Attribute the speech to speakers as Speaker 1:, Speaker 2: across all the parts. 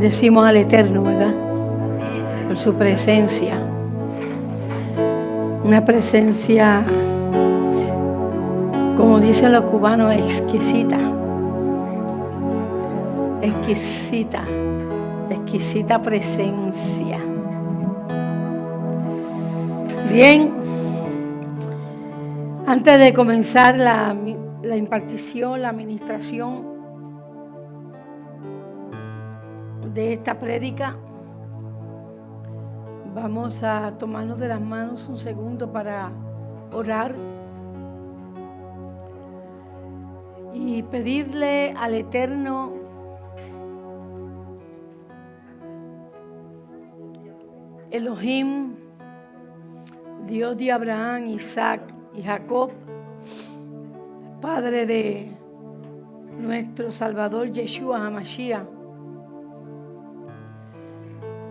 Speaker 1: Bendecimos al Eterno, ¿verdad? Por su presencia. Una presencia, como dicen los cubanos, exquisita. Exquisita. Exquisita presencia. Bien. Antes de comenzar la impartición, la administración de esta prédica, vamos a tomarnos de las manos un segundo para orar y pedirle al Eterno Elohim, Dios de Abraham, Isaac y Jacob, Padre de nuestro Salvador Yeshua HaMashiach,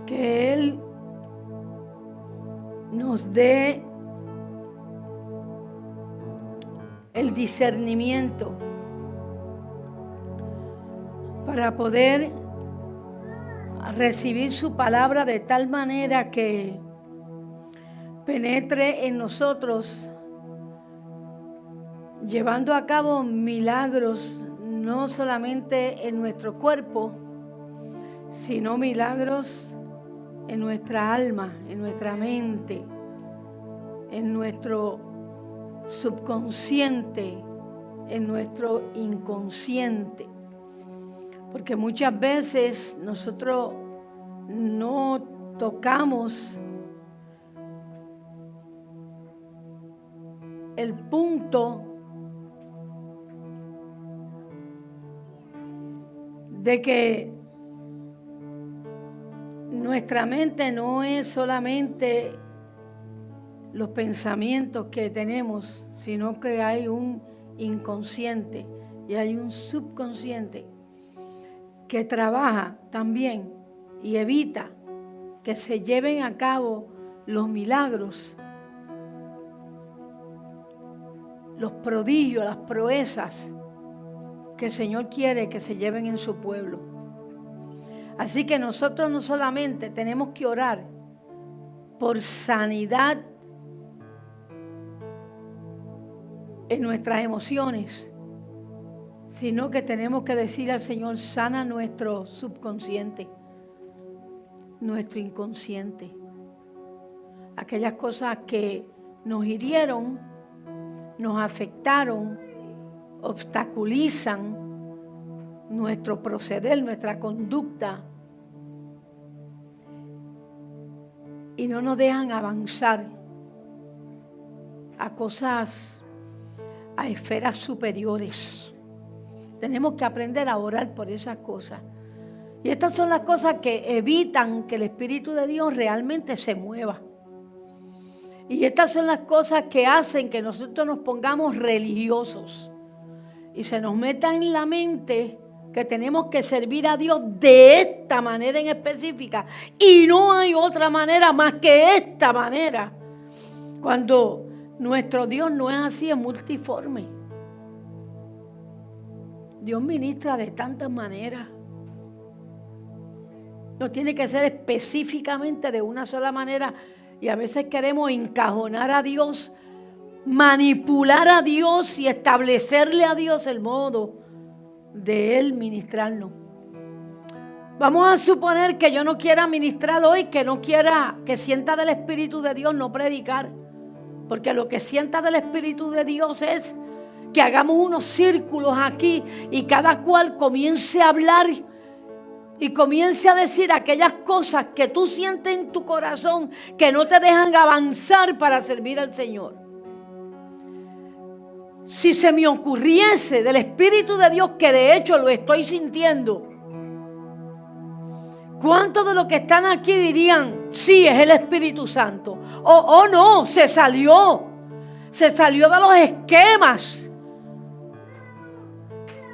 Speaker 1: que Él nos dé el discernimiento para poder recibir su palabra de tal manera que penetre en nosotros, llevando a cabo milagros, no solamente en nuestro cuerpo, sino milagros en nuestra alma, en nuestra mente, en nuestro subconsciente, en nuestro inconsciente. Porque muchas veces nosotros no tocamos el punto de que nuestra mente no es solamente los pensamientos que tenemos, sino que hay un inconsciente y hay un subconsciente que trabaja también y evita que se lleven a cabo los milagros, los prodigios, las proezas que el Señor quiere que se lleven en su pueblo. Así que nosotros no solamente tenemos que orar por sanidad en nuestras emociones, sino que tenemos que decir al Señor: sana nuestro subconsciente, nuestro inconsciente, aquellas cosas que nos hirieron, nos afectaron, obstaculizan nuestro proceder, nuestra conducta, y no nos dejan avanzar a cosas, a esferas superiores. Tenemos que aprender a orar por esas cosas. Y estas son las cosas que evitan que el Espíritu de Dios realmente se mueva. Y estas son las cosas que hacen que nosotros nos pongamos religiosos y se nos meta en la mente que tenemos que servir a Dios de esta manera en específica y no hay otra manera más que esta manera, cuando nuestro Dios no es así, es multiforme. Dios ministra de tantas maneras. No tiene que ser específicamente de una sola manera, y a veces queremos encajonar a Dios, manipular a Dios y establecerle a Dios el modo de Él ministrarnos. Vamos a suponer que yo no quiera ministrar hoy, que no quiera, que sienta del Espíritu de Dios no predicar, porque lo que sienta del Espíritu de Dios es que hagamos unos círculos aquí y cada cual comience a hablar y comience a decir aquellas cosas que tú sientes en tu corazón que no te dejan avanzar para servir al Señor. Si se me ocurriese del Espíritu de Dios, que de hecho lo estoy sintiendo, ¿cuántos de los que están aquí dirían: sí, es el Espíritu Santo? O no, se salió de los esquemas,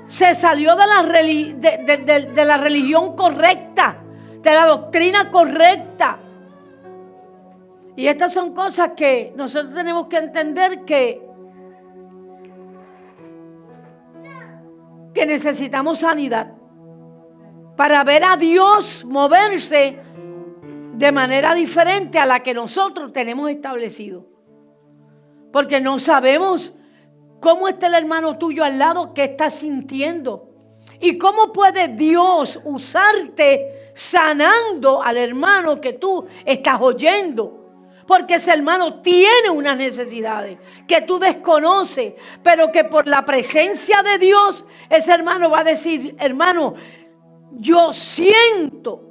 Speaker 1: se salió de la religión correcta, de la doctrina correcta. Y estas son cosas que nosotros tenemos que entender que necesitamos sanidad. para ver a Dios moverse de manera diferente a la que nosotros tenemos establecido. Porque no sabemos cómo está el hermano tuyo al lado, qué está sintiendo. Y cómo puede Dios usarte sanando al hermano que tú estás oyendo. Porque ese hermano tiene unas necesidades que tú desconoces, pero que por la presencia de Dios, ese hermano va a decir: hermano, yo siento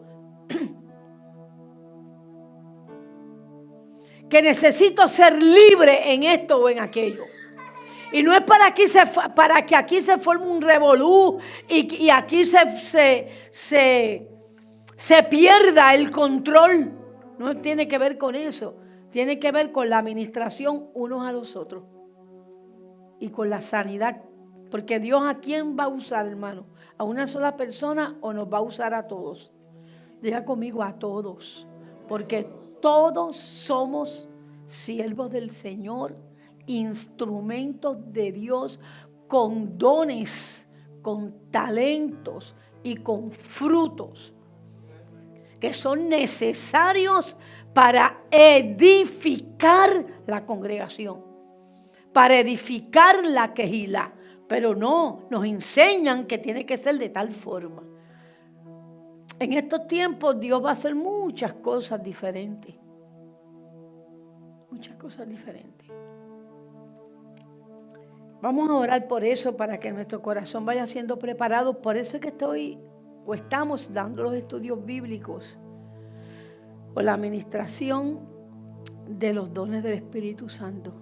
Speaker 1: que necesito ser libre en esto o en aquello. Y no es para que aquí se forme un revolú y aquí se pierda el control. No tiene que ver con eso. Tiene que ver con la administración unos a los otros. Y con la sanidad. Porque Dios, ¿a quién va a usar, hermano? ¿A una sola persona o nos va a usar a todos? Diga conmigo: a todos. Porque todos somos siervos del Señor, instrumentos de Dios, con dones, con talentos y con frutos que son necesarios para edificar la congregación, para edificar la quejilá. Pero no, nos enseñan que tiene que ser de tal forma. En estos tiempos Dios va a hacer muchas cosas diferentes. Muchas cosas diferentes. Vamos a orar por eso, para que nuestro corazón vaya siendo preparado. Por eso es que estamos dando los estudios bíblicos o la administración de los dones del Espíritu Santo.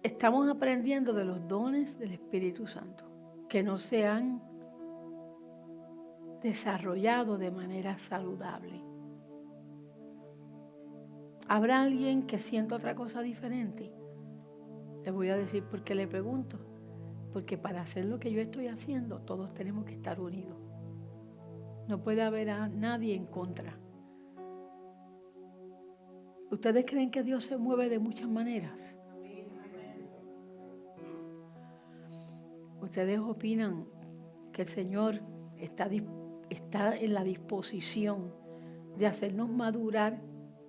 Speaker 1: Estamos aprendiendo de los dones del Espíritu Santo que no se han desarrollado de manera saludable. ¿Habrá alguien que sienta otra cosa diferente? Le voy a decir por qué le pregunto. Porque para hacer lo que yo estoy haciendo, todos tenemos que estar unidos. No puede haber a nadie en contra. ¿Ustedes creen que Dios se mueve de muchas maneras? ¿Ustedes opinan que el Señor está en la disposición de hacernos madurar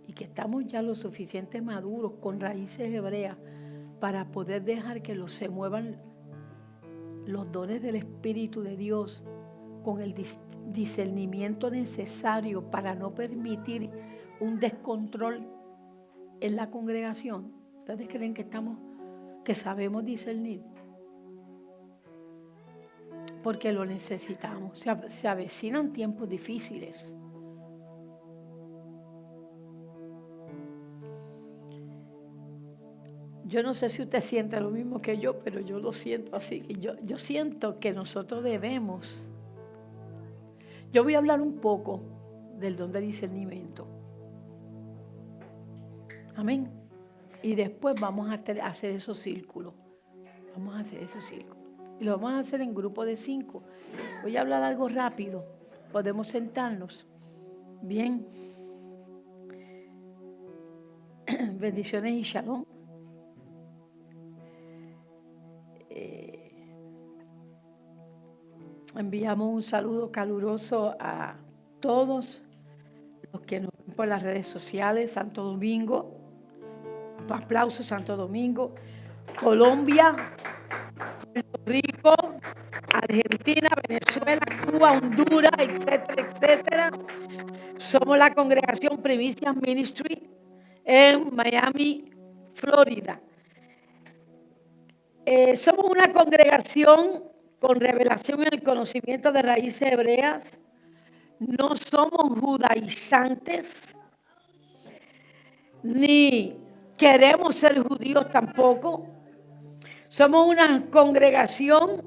Speaker 1: y que estamos ya lo suficiente maduros con raíces hebreas para poder dejar que se muevan los dones del Espíritu de Dios con el discernimiento necesario para no permitir un descontrol en la congregación? ¿Ustedes creen que sabemos discernir? Porque lo necesitamos. Se avecinan tiempos difíciles. Yo no sé si usted siente lo mismo que yo, pero yo lo siento así. Yo siento que nosotros debemos. Yo voy a hablar un poco del don de discernimiento. Amén. Y después vamos a hacer esos círculos. Vamos a hacer esos círculos. Y lo vamos a hacer en grupo de 5. Voy a hablar algo rápido. Podemos sentarnos. Bien. Bendiciones y shalom. Enviamos un saludo caluroso a todos los que nos ven por las redes sociales. Santo Domingo, aplausos, Santo Domingo, Colombia, Puerto Rico, Argentina, Venezuela, Cuba, Honduras, etcétera, etcétera. Somos la congregación Primicias Ministry en Miami, Florida. Somos una congregación con revelación en el conocimiento de raíces hebreas. No somos judaizantes, ni queremos ser judíos tampoco. Somos una congregación,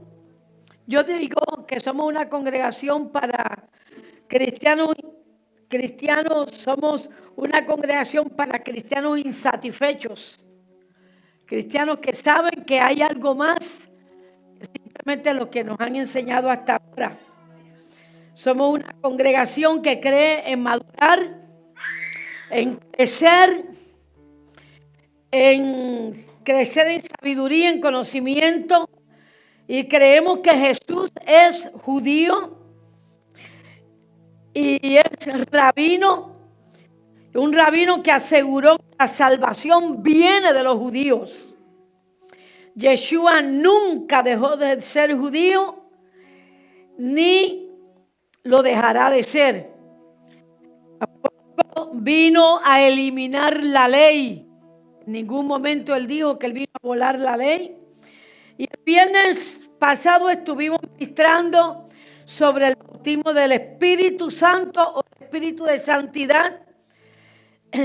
Speaker 1: yo digo que somos una congregación para cristianos, somos una congregación para cristianos insatisfechos, cristianos que saben que hay algo más que simplemente lo que nos han enseñado hasta ahora. Somos una congregación que cree en madurar, en crecer en sabiduría, en conocimiento, y creemos que Jesús es judío, y es rabino, un rabino que aseguró que la salvación viene de los judíos. Yeshua nunca dejó de ser judío, ni lo dejará de ser. Tampoco vino a eliminar la ley. En ningún momento él dijo que él vino a volar la ley. Y el viernes pasado estuvimos ministrando sobre el bautismo del Espíritu Santo o el Espíritu de Santidad,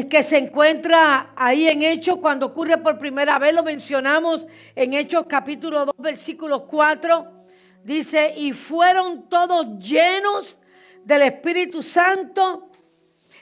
Speaker 1: que se encuentra ahí en Hechos cuando ocurre por primera vez. Lo mencionamos en Hechos capítulo 2, versículo 4. Dice, y fueron todos llenos del Espíritu Santo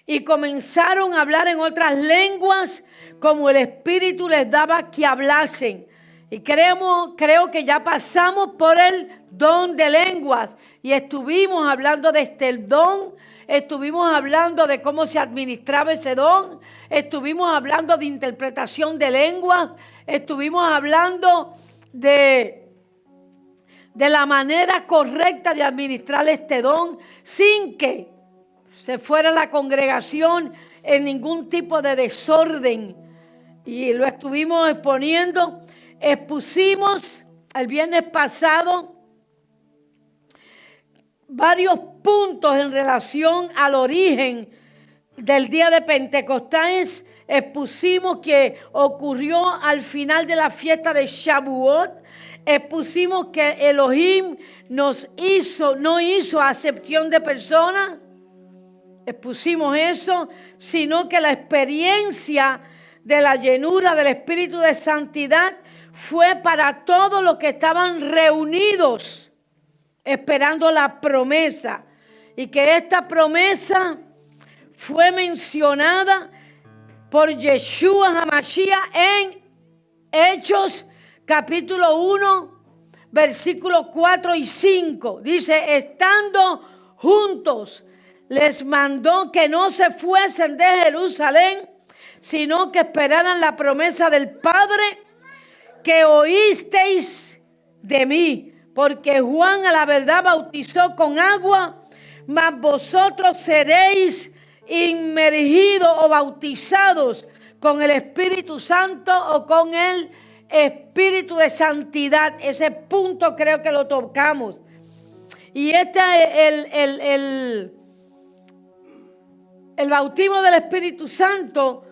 Speaker 1: y comenzaron a hablar en otras lenguas como el Espíritu les daba que hablasen. Y creo que ya pasamos por el don de lenguas y estuvimos hablando de este don. Estuvimos hablando de cómo se administraba ese don. Estuvimos hablando de interpretación de lenguas. Estuvimos hablando de la manera correcta de administrar este don sin que se fuera la congregación en ningún tipo de desorden. Y lo estuvimos exponiendo. Expusimos el viernes pasado varios puntos en relación al origen del día de Pentecostés. Expusimos que ocurrió al final de la fiesta de Shavuot. Expusimos que Elohim no hizo acepción de personas. Expusimos eso, sino que la experiencia de la llenura del Espíritu de Santidad fue para todos los que estaban reunidos esperando la promesa, y que esta promesa fue mencionada por Yeshua HaMashiach en Hechos capítulo 1, versículos 4 y 5. Dice, estando juntos, les mandó que no se fuesen de Jerusalén, sino que esperaran la promesa del Padre que oísteis de mí, porque Juan a la verdad bautizó con agua, mas vosotros seréis inmergidos o bautizados con el Espíritu Santo o con el Espíritu de Santidad. Ese punto creo que lo tocamos. Y este es el bautismo del Espíritu Santo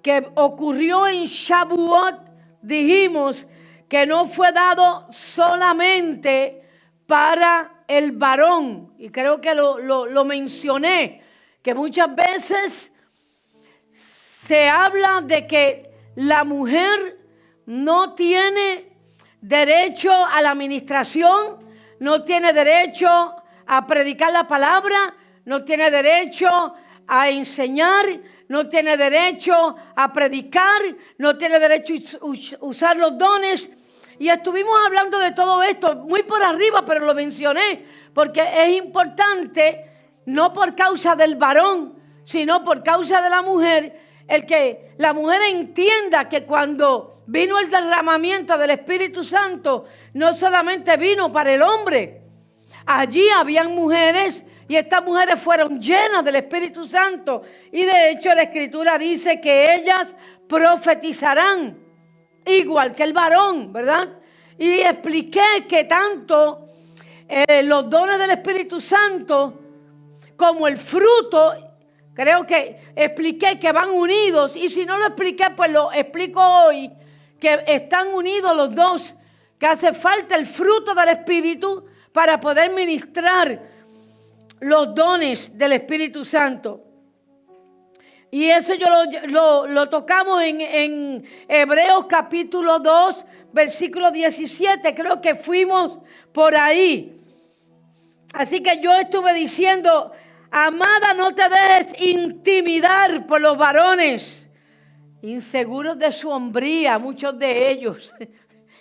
Speaker 1: que ocurrió en Shavuot. Dijimos que no fue dado solamente para el varón, y creo que lo mencioné, que muchas veces se habla de que la mujer no tiene derecho a la administración, no tiene derecho a predicar la palabra, no tiene derecho a enseñar, no tiene derecho a predicar, no tiene derecho a usar los dones. Y estuvimos hablando de todo esto muy por arriba, pero lo mencioné porque es importante, no por causa del varón, sino por causa de la mujer, el que la mujer entienda que cuando vino el derramamiento del Espíritu Santo, no solamente vino para el hombre. Allí habían mujeres y estas mujeres fueron llenas del Espíritu Santo. Y de hecho la Escritura dice que ellas profetizarán igual que el varón, ¿verdad? Y expliqué que tanto los dones del Espíritu Santo como el fruto, creo que expliqué que van unidos. Y si no lo expliqué, pues lo explico hoy, que están unidos los dos, que hace falta el fruto del Espíritu para poder ministrar los dones del Espíritu Santo. Y eso lo tocamos en Hebreos capítulo 2, versículo 17. Creo que fuimos por ahí. Así que yo estuve diciendo, amada, no te dejes intimidar por los varones inseguros de su hombría, muchos de ellos.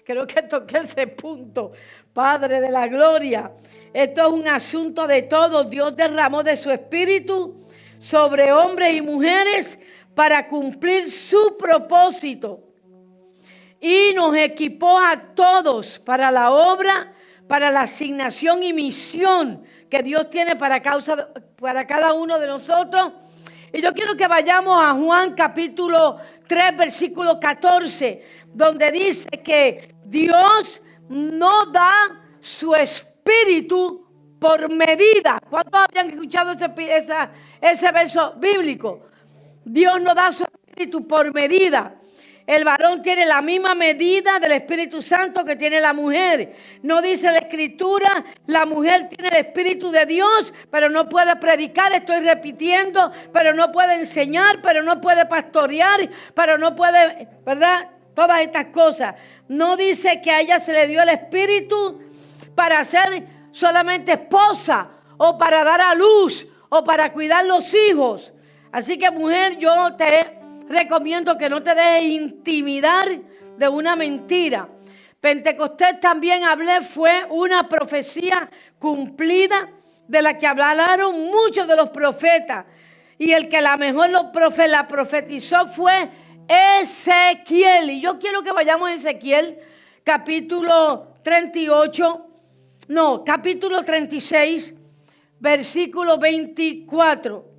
Speaker 1: Creo que toqué ese punto. Padre de la gloria, esto es un asunto de todos. Dios derramó de su espíritu sobre hombres y mujeres para cumplir su propósito. Y nos equipó a todos para la obra para la asignación y misión que Dios tiene para cada uno de nosotros. Y yo quiero que vayamos a Juan capítulo 3, versículo 14, donde dice que Dios no da su espíritu por medida. ¿Cuántos habían escuchado ese verso bíblico? Dios no da su espíritu por medida. El varón tiene la misma medida del Espíritu Santo que tiene la mujer. No dice la Escritura, la mujer tiene el Espíritu de Dios, pero no puede predicar, estoy repitiendo, pero no puede enseñar, pero no puede pastorear, pero no puede, ¿verdad? Todas estas cosas. No dice que a ella se le dio el Espíritu para ser solamente esposa o para dar a luz o para cuidar los hijos. Así que, mujer, yo te recomiendo que no te dejes intimidar de una mentira. Pentecostés, también hablé, fue una profecía cumplida de la que hablaron muchos de los profetas. Y el que la mejor la profetizó fue Ezequiel. Y yo quiero que vayamos a Ezequiel, capítulo 36, versículo 24.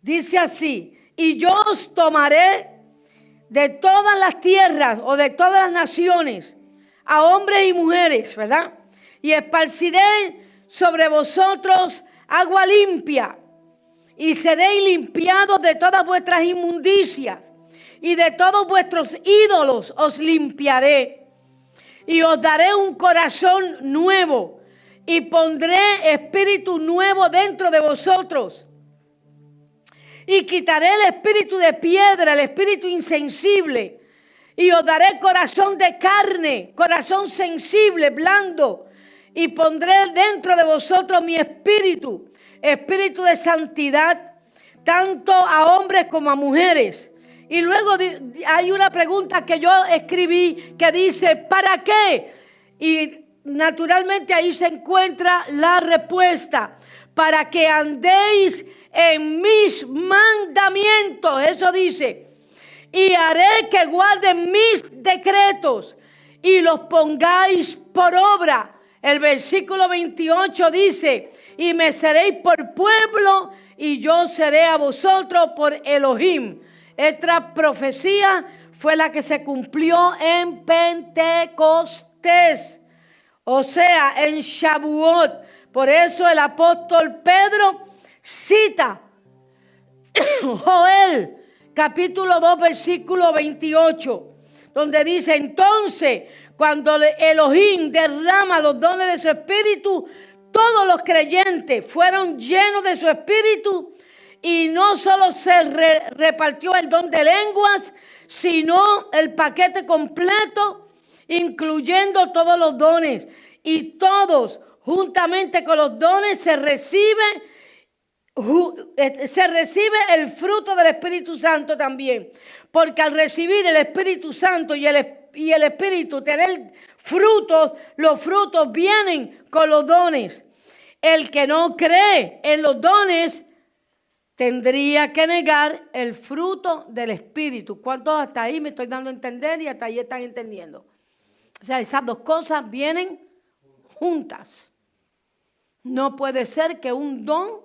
Speaker 1: Dice así: y yo os tomaré de todas las tierras o de todas las naciones, a hombres y mujeres, ¿verdad? Y esparciré sobre vosotros agua limpia, y seréis limpiados de todas vuestras inmundicias, y de todos vuestros ídolos os limpiaré. Y os daré un corazón nuevo, y pondré espíritu nuevo dentro de vosotros. Y quitaré el espíritu de piedra, el espíritu insensible. Y os daré corazón de carne, corazón sensible, blando. Y pondré dentro de vosotros mi espíritu, espíritu de santidad, tanto a hombres como a mujeres. Y luego hay una pregunta que yo escribí que dice: ¿para qué? Y naturalmente ahí se encuentra la respuesta: para que andéis en mis mandamientos. Eso dice: y haré que guarden mis decretos y los pongáis por obra. El versículo 28 dice: y me seréis por pueblo y yo seré a vosotros por Elohim. Esta profecía fue la que se cumplió en Pentecostés, o sea, en Shavuot. Por eso el apóstol Pedro cita Joel capítulo 2 versículo 28, donde dice: entonces, cuando Elohim derrama los dones de su espíritu, todos los creyentes fueron llenos de su espíritu. Y no solo se repartió el don de lenguas, sino el paquete completo, incluyendo todos los dones. Y todos, juntamente con los dones, se recibe el fruto del Espíritu Santo también. Porque al recibir el Espíritu Santo y el Espíritu tener frutos, los frutos vienen con los dones. El que no cree en los dones tendría que negar el fruto del Espíritu. ¿Cuántos hasta ahí me estoy dando a entender y hasta ahí están entendiendo? O sea, esas dos cosas vienen juntas. No puede ser que un don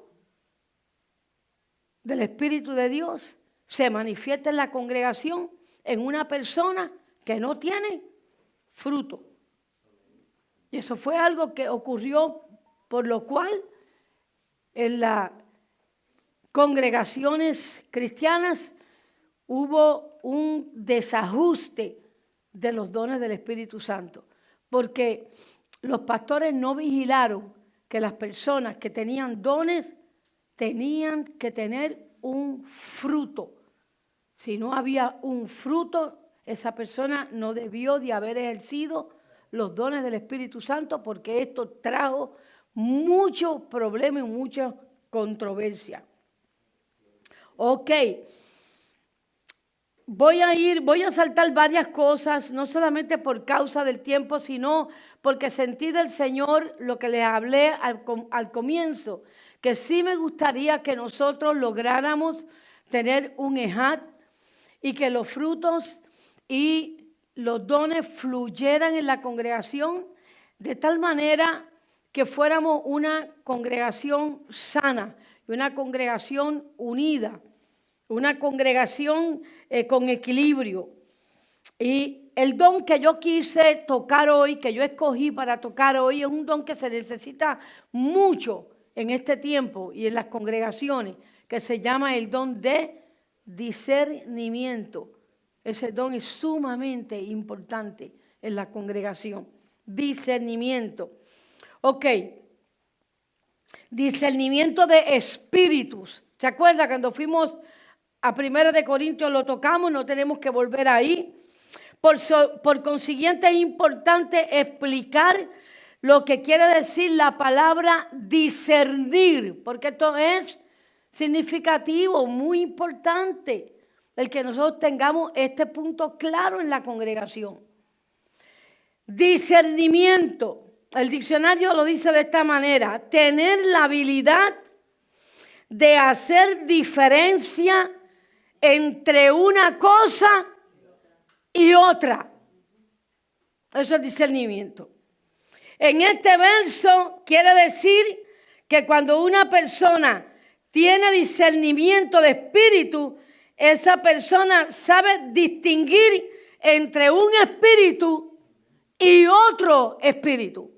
Speaker 1: del Espíritu de Dios se manifieste en la congregación en una persona que no tiene fruto. Y eso fue algo que ocurrió, por lo cual en las congregaciones cristianas hubo un desajuste de los dones del Espíritu Santo, porque los pastores no vigilaron que las personas que tenían dones tenían que tener un fruto. Si no había un fruto, esa persona no debió de haber ejercido los dones del Espíritu Santo, porque esto trajo muchos problemas y mucha controversia. Ok, voy a saltar varias cosas, no solamente por causa del tiempo, sino porque sentí del Señor lo que les hablé al comienzo, que sí me gustaría que nosotros lográramos tener un ejat y que los frutos y los dones fluyeran en la congregación de tal manera que fuéramos una congregación sana, una congregación unida, una congregación con equilibrio. Y el don que yo quise tocar hoy, que yo escogí para tocar hoy, es un don que se necesita mucho en este tiempo y en las congregaciones, que se llama el don de discernimiento. Ese don es sumamente importante en la congregación. Discernimiento. Ok. Discernimiento de espíritus. ¿Se acuerda cuando fuimos a 1 de Corintios lo tocamos? No tenemos que volver ahí. Por consiguiente es importante explicar lo que quiere decir la palabra discernir, porque esto es significativo, muy importante, el que nosotros tengamos este punto claro en la congregación. Discernimiento, el diccionario lo dice de esta manera: tener la habilidad de hacer diferencia entre una cosa y otra. Eso es discernimiento. En este verso quiere decir que cuando una persona tiene discernimiento de espíritu, esa persona sabe distinguir entre un espíritu y otro espíritu.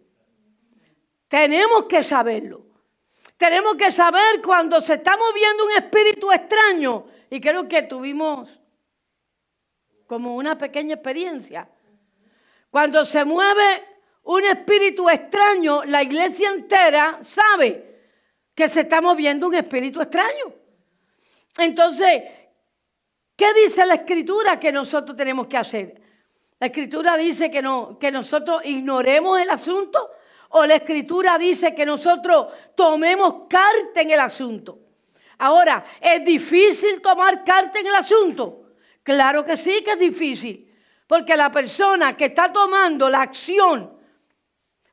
Speaker 1: Tenemos que saberlo. Tenemos que saber cuando se está moviendo un espíritu extraño. Y creo que tuvimos como una pequeña experiencia. Cuando se mueve un espíritu extraño, la iglesia entera sabe que se está moviendo un espíritu extraño. Entonces, ¿qué dice la Escritura que nosotros tenemos que hacer? La Escritura dice que nosotros ignoremos el asunto, o la Escritura dice que nosotros tomemos carta en el asunto. Ahora, ¿es difícil tomar carta en el asunto? Claro que sí que es difícil, porque la persona que está tomando la acción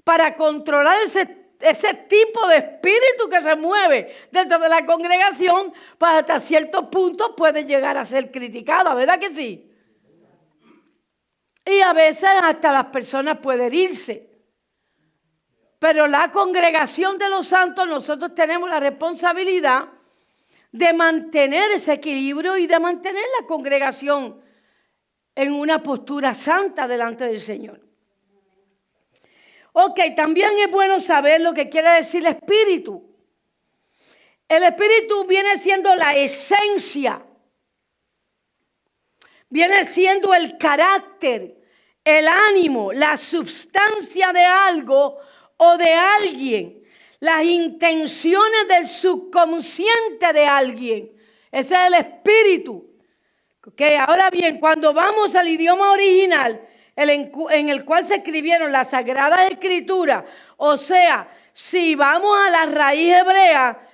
Speaker 1: para controlar ese tipo de espíritu que se mueve dentro de la congregación, pues hasta ciertos puntos puede llegar a ser criticada, ¿verdad que sí? Y a veces hasta las personas pueden irse. Pero la congregación de los santos, nosotros tenemos la responsabilidad de mantener ese equilibrio y de mantener la congregación en una postura santa delante del Señor. Ok, también es bueno saber lo que quiere decir el espíritu. El espíritu viene siendo la esencia, viene siendo el carácter, el ánimo, la substancia de algo o de alguien, las intenciones del subconsciente de alguien. Ese es el espíritu. Okay, ahora bien, cuando vamos al idioma original, en el cual se escribieron las Sagradas Escrituras, o sea, si vamos a la raíz hebrea,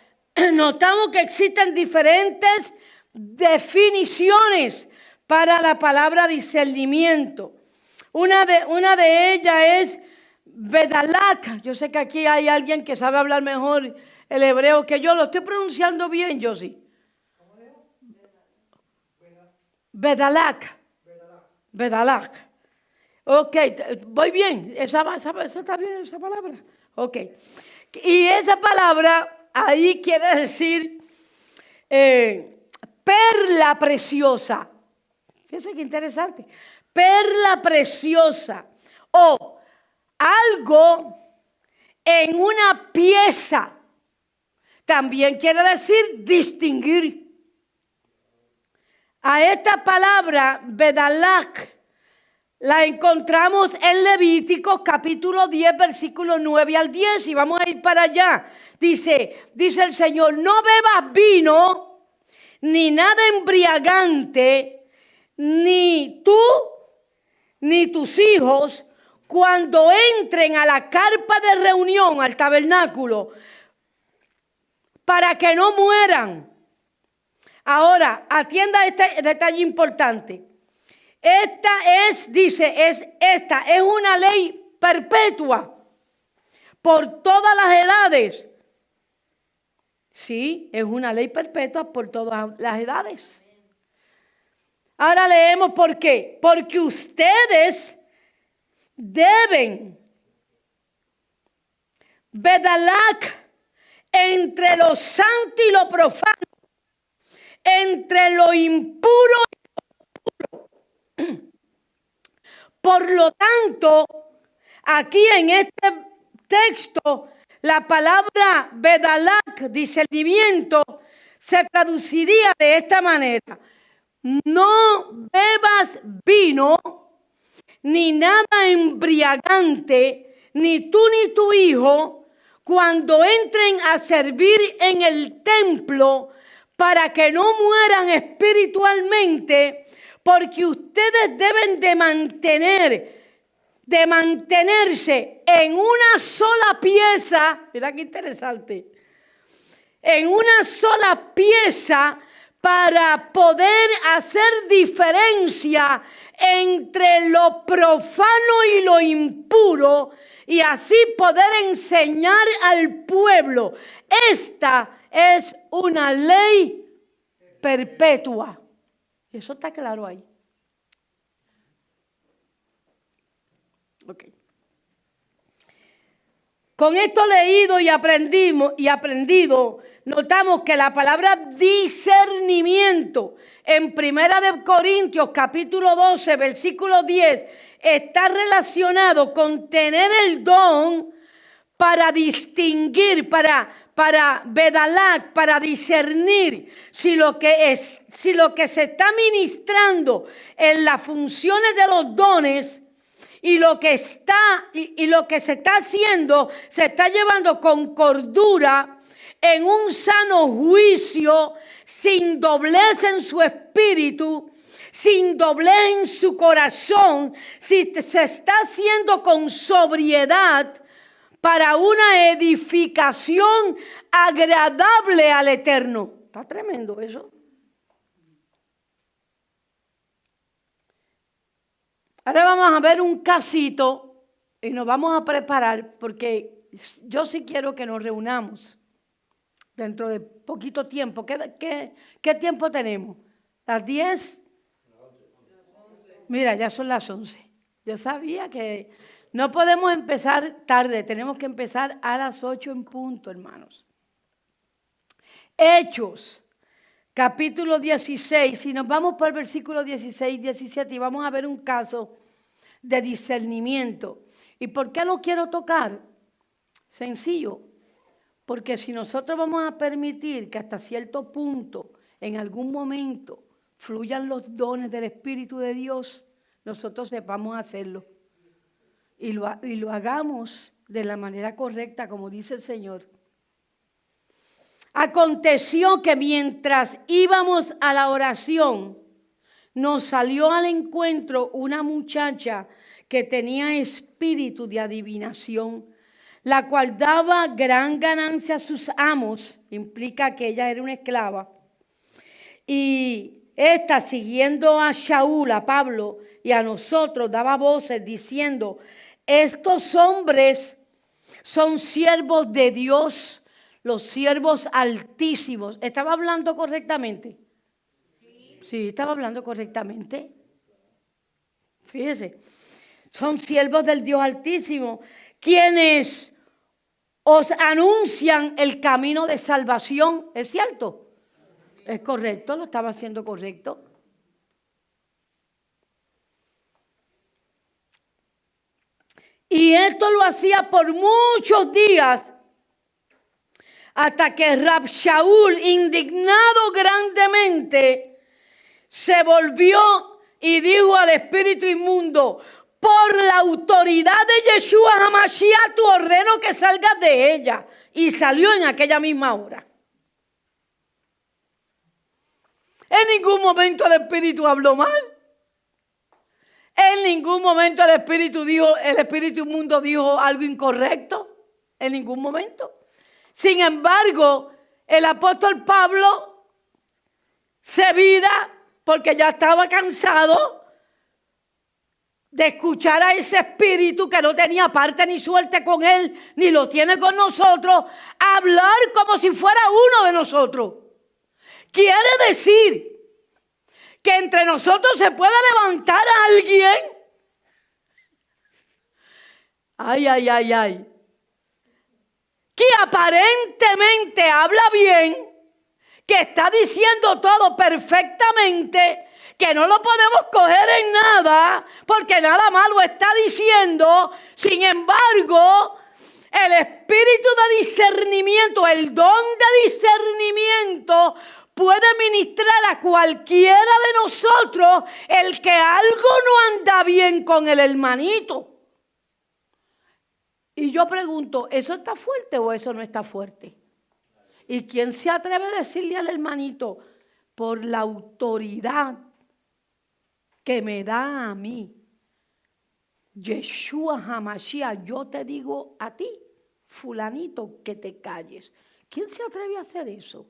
Speaker 1: notamos que existen diferentes definiciones para la palabra discernimiento. Una de ellas es Bedalak. Yo sé que aquí hay alguien que sabe hablar mejor el hebreo que yo. Lo estoy pronunciando bien, yo sí. Bedalak. Bedalak. Ok, voy bien. ¿Esa está bien esa palabra? Ok. Y esa palabra ahí quiere decir perla preciosa. Fíjense qué interesante. Perla preciosa. O algo en una pieza. También quiere decir distinguir. A esta palabra, Bedalak, la encontramos en Levíticos capítulo 10, versículos 9 al 10. Y vamos a ir para allá. Dice el Señor: no bebas vino, ni nada embriagante, ni tú, ni tus hijos, cuando entren a la carpa de reunión, al tabernáculo, para que no mueran. Ahora, atienda este detalle importante. Esta es una ley perpetua por todas las edades. Sí, es una ley perpetua por todas las edades. Ahora leemos por qué. Porque ustedes deben Bedalac, entre lo santo y lo profano, entre lo impuro y lo puro. Por lo tanto, aquí en este texto, la palabra Bedalac, discernimiento, se traduciría de esta manera: no bebas vino, ni nada embriagante, ni tú ni tu hijo, cuando entren a servir en el templo, para que no mueran espiritualmente, porque ustedes deben de mantenerse en una sola pieza. Mira qué interesante. En una sola pieza, para poder hacer diferencia entre lo profano y lo impuro, y así poder enseñar al pueblo. Esta es una ley perpetua. Eso está claro ahí. Ok. Con esto leído y aprendido, notamos que la palabra discernimiento en 1 Corintios capítulo 12, versículo 10, está relacionado con tener el don para distinguir, para bedalac, para discernir si lo que se está ministrando en las funciones de los dones y lo que se está haciendo, se está llevando con cordura, en un sano juicio, sin doblez en su espíritu, sin doblez en su corazón, si se está haciendo con sobriedad, para una edificación agradable al Eterno. Está tremendo eso. Ahora vamos a ver un casito y nos vamos a preparar, porque yo sí quiero que nos reunamos dentro de poquito tiempo. ¿Qué tiempo tenemos? ¿Las 10? Mira, ya son las 11. Yo sabía que no podemos empezar tarde, tenemos que empezar a las 8 en punto, hermanos. Hechos, capítulo 16, si nos vamos por el versículo 16, 17, y vamos a ver un caso de discernimiento. ¿Y por qué lo quiero tocar? Sencillo, porque si nosotros vamos a permitir que hasta cierto punto, en algún momento, fluyan los dones del Espíritu de Dios, nosotros sepamos hacerlo. Y lo hagamos de la manera correcta, como dice el Señor. Aconteció que mientras íbamos a la oración, nos salió al encuentro una muchacha que tenía espíritu de adivinación, la cual daba gran ganancia a sus amos. Implica que ella era una esclava. Y esta, siguiendo a Shaul, a Pablo y a nosotros, daba voces diciendo: estos hombres son siervos de Dios, los siervos altísimos. ¿Estaba hablando correctamente? Sí, estaba hablando correctamente. Fíjese, son siervos del Dios altísimo, quienes os anuncian el camino de salvación. ¿Es cierto? Es correcto, lo estaba haciendo correcto. Y esto lo hacía por muchos días, hasta que Rab Shaul, indignado grandemente, se volvió y dijo al espíritu inmundo: por la autoridad de Yeshua HaMashiach, te ordeno que salgas de ella. Y salió en aquella misma hora. En ningún momento el espíritu habló mal. En ningún momento el espíritu inmundo dijo algo incorrecto. En ningún momento. Sin embargo, el apóstol Pablo se vira, porque ya estaba cansado de escuchar a ese espíritu que no tenía parte ni suerte con él, ni lo tiene con nosotros, hablar como si fuera uno de nosotros. Quiere decir que entre nosotros se puede levantar a alguien. Ay. aparentemente habla bien, que está diciendo todo perfectamente, que no lo podemos coger en nada, porque nada malo está diciendo. Sin embargo, el espíritu de discernimiento, el don de discernimiento, puede ministrar a cualquiera de nosotros el que algo no anda bien con el hermanito. Y yo pregunto, ¿eso está fuerte o eso no está fuerte? ¿Y quién se atreve a decirle al hermanito, por la autoridad que me da a mí Yeshua HaMashiach, yo te digo a ti, fulanito, que te calles? ¿Quién se atreve a hacer eso?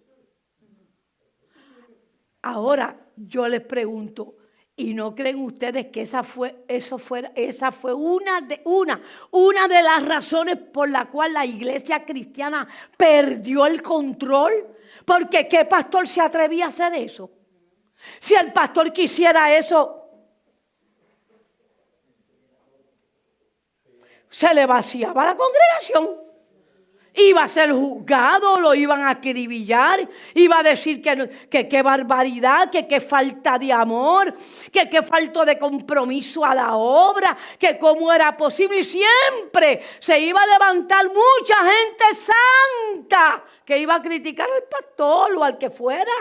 Speaker 1: Ahora yo les pregunto, ¿y no creen ustedes que esa fue una de las razones por la cual la iglesia cristiana perdió el control? Porque ¿qué pastor se atrevía a hacer eso? Si el pastor quisiera eso, se le vaciaba la congregación. Iba a ser juzgado, lo iban a acribillar, iba a decir que qué barbaridad, que qué falta de amor, que qué falta de compromiso a la obra, que cómo era posible. Y siempre se iba a levantar mucha gente santa que iba a criticar al pastor o al que fuera,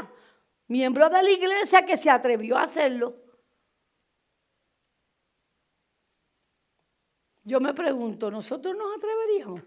Speaker 1: miembro de la iglesia que se atrevió a hacerlo. Yo me pregunto, ¿nosotros nos atreveríamos?